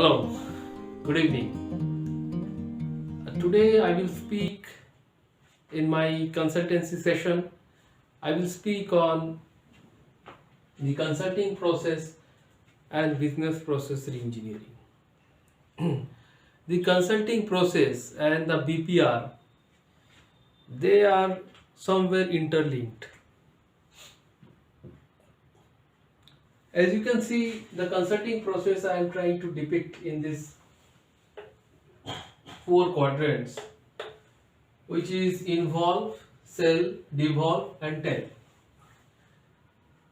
Hello, good evening. Today I will speak in my consultancy session. I will speak on the consulting process and business process reengineering. The consulting process and the BPR, they are somewhere interlinked. As you can see, the consulting process I am trying to depict in these four quadrants, which is involve, sell, devolve, and tell.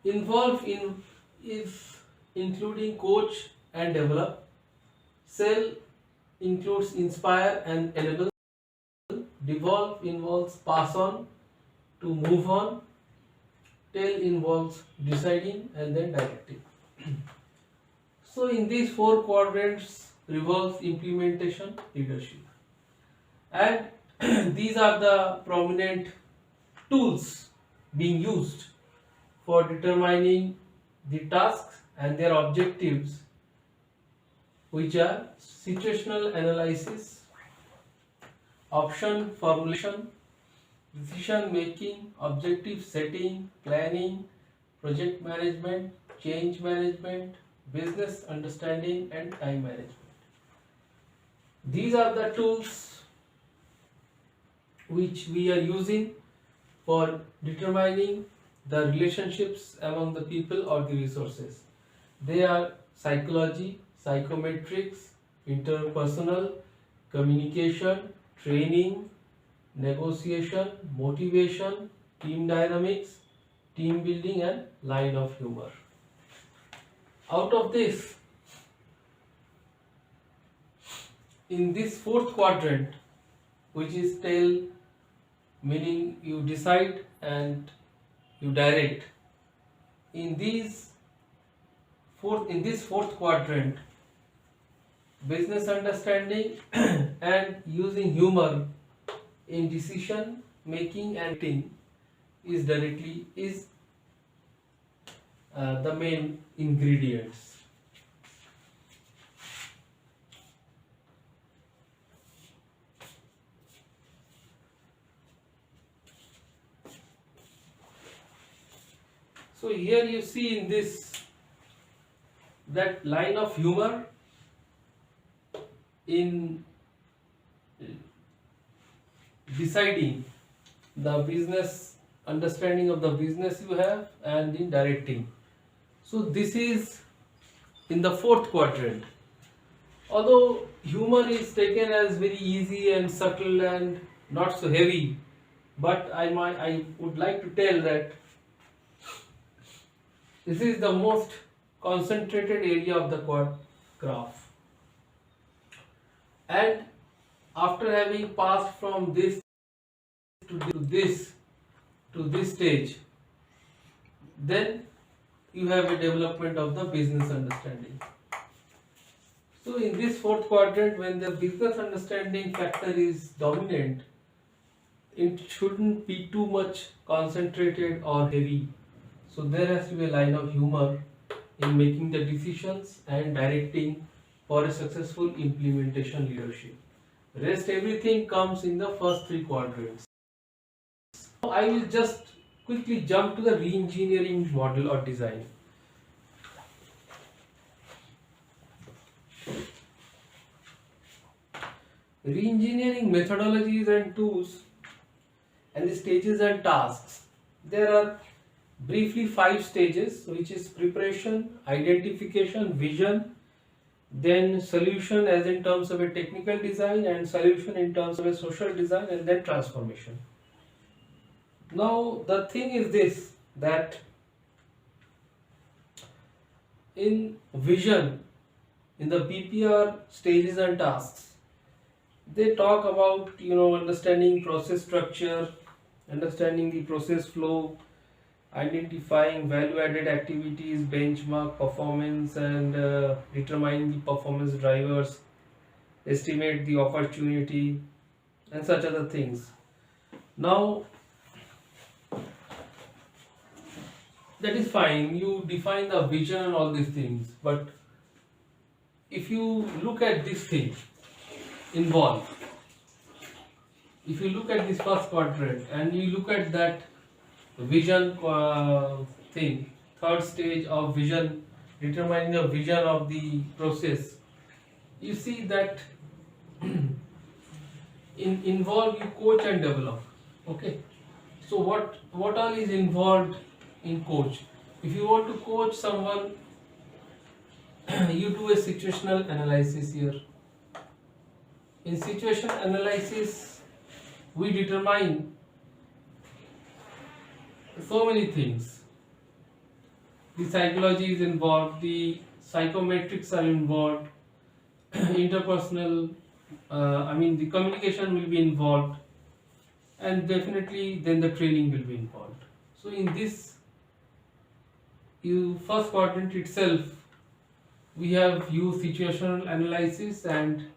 Involve in is including coach and develop. Sell includes inspire and enable. Devolve involves pass on to move on. Tell involves deciding and then directing. So in these four quadrants revolves implementation leadership. And these are the prominent tools being used for determining the tasks and their objectives, which are situational analysis, option formulation, decision making, objective setting, planning, project management, change management, business understanding, and time management. These are the tools which we are using for determining the relationships among the people or the resources. They are psychology, psychometrics, interpersonal, communication, training, negotiation, motivation, team dynamics, team building, and line of humor. Out of this, in this fourth quadrant, which is tell, meaning you decide and you direct, in this fourth quadrant, business understanding and using humor in decision making and acting is the main ingredients. So here you see in this that line of humor in deciding the business understanding of the business you have and in directing. So this is in the fourth quadrant. Although humor is taken as very easy and subtle and not so heavy, but I would like to tell that this is the most concentrated area of the quad graph. And after having passed from this to this stage, then you have a development of the business understanding. So in this fourth quadrant, when the business understanding factor is dominant, it shouldn't be too much concentrated or heavy. So there has to be a line of humor in making the decisions and directing for a successful implementation leadership. Rest everything comes in the first three quadrants. Now I will just quickly jump to the reengineering model or design. Reengineering methodologies and tools and the stages and tasks. There are briefly 5 stages, which is preparation, identification, vision, then solution as in terms of a technical design, and solution in terms of a social design, and then transformation. Now the thing is this, that in vision, in the BPR stages and tasks, they talk about understanding process structure, understanding the process flow, identifying value-added activities, benchmark performance, and determining the performance drivers, estimate the opportunity, and such other things. Now, that is fine. You define the vision and all these things, but if you look at this thing, involve, if you look at this first quadrant and you look at that vision thing, third stage of vision, determining the vision of the process, you see that in involve you coach and develop. Okay, so what all is involved in coach? If you want to coach someone, you do a situational analysis here. In situation analysis, we determine so many things. The psychology is involved, the psychometrics are involved, interpersonal, the communication will be involved, and definitely then the training will be involved. So in this first quadrant itself, we have used situational analysis, and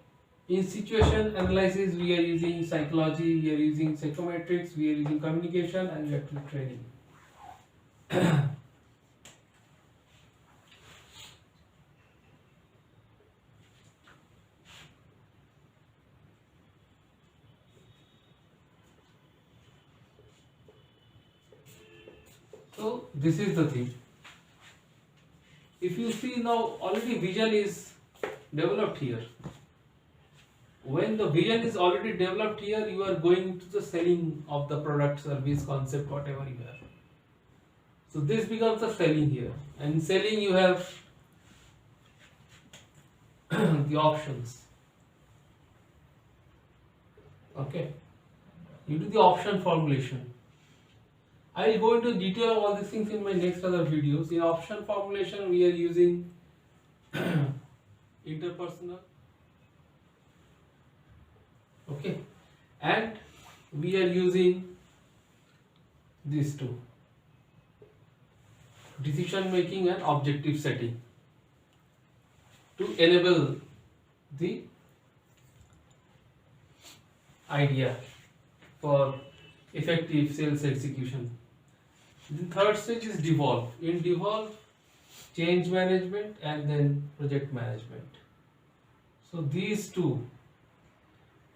in situation analysis we are using psychology, we are using psychometrics, we are using communication, and we are doing training. So this is the thing. If you see now, already vision is developed here. When the vision is already developed here, you are going to the selling of the product, service, concept, whatever you have. So this becomes the selling here, and in selling you have the options. Okay, you do the option formulation. I will go into detail of all these things in my next other videos. In option formulation, we are using interpersonal, okay, and we are using these two, decision making and objective setting, to enable the idea for effective sales execution. The third stage is devolve. In devolve, change management and then project management. So these two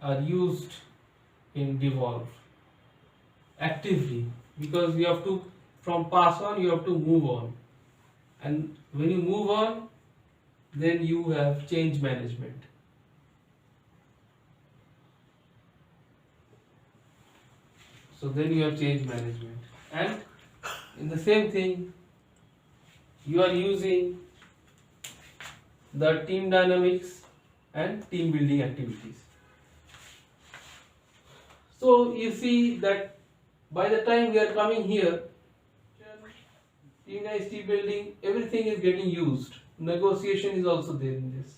are used in devolve actively, because you have to, from pass on, you have to move on, and when you move on, then you have change management. So then you have change management, and in the same thing you are using the team dynamics and team building activities. So you see that by the time we are coming here, team nice, team building, everything is getting used. Negotiation is also there in this.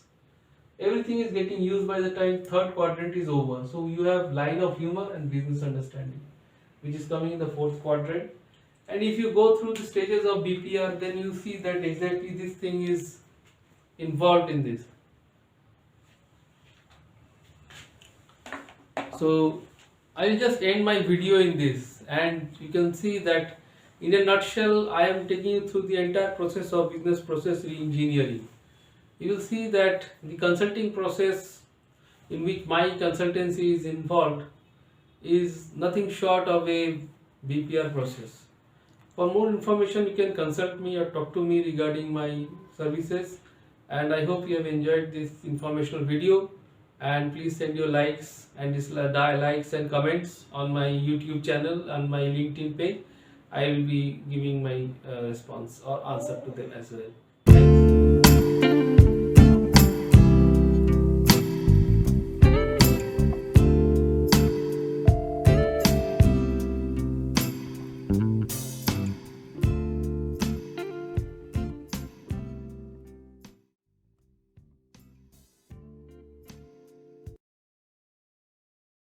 Everything is getting used by the time third quadrant is over. So you have line of humor and business understanding, which is coming in the fourth quadrant. And if you go through the stages of BPR, then you see that exactly this thing is involved in this. So I will just end my video in this, and you can see that in a nutshell I am taking you through the entire process of business process re-engineering. You will see that the consulting process in which my consultancy is involved is nothing short of a BPR process. For more information, you can consult me or talk to me regarding my services, and I hope you have enjoyed this informational video, and please send your likes and likes and comments on my YouTube channel and my LinkedIn page. I will be giving my response or answer to them as well. Thanks.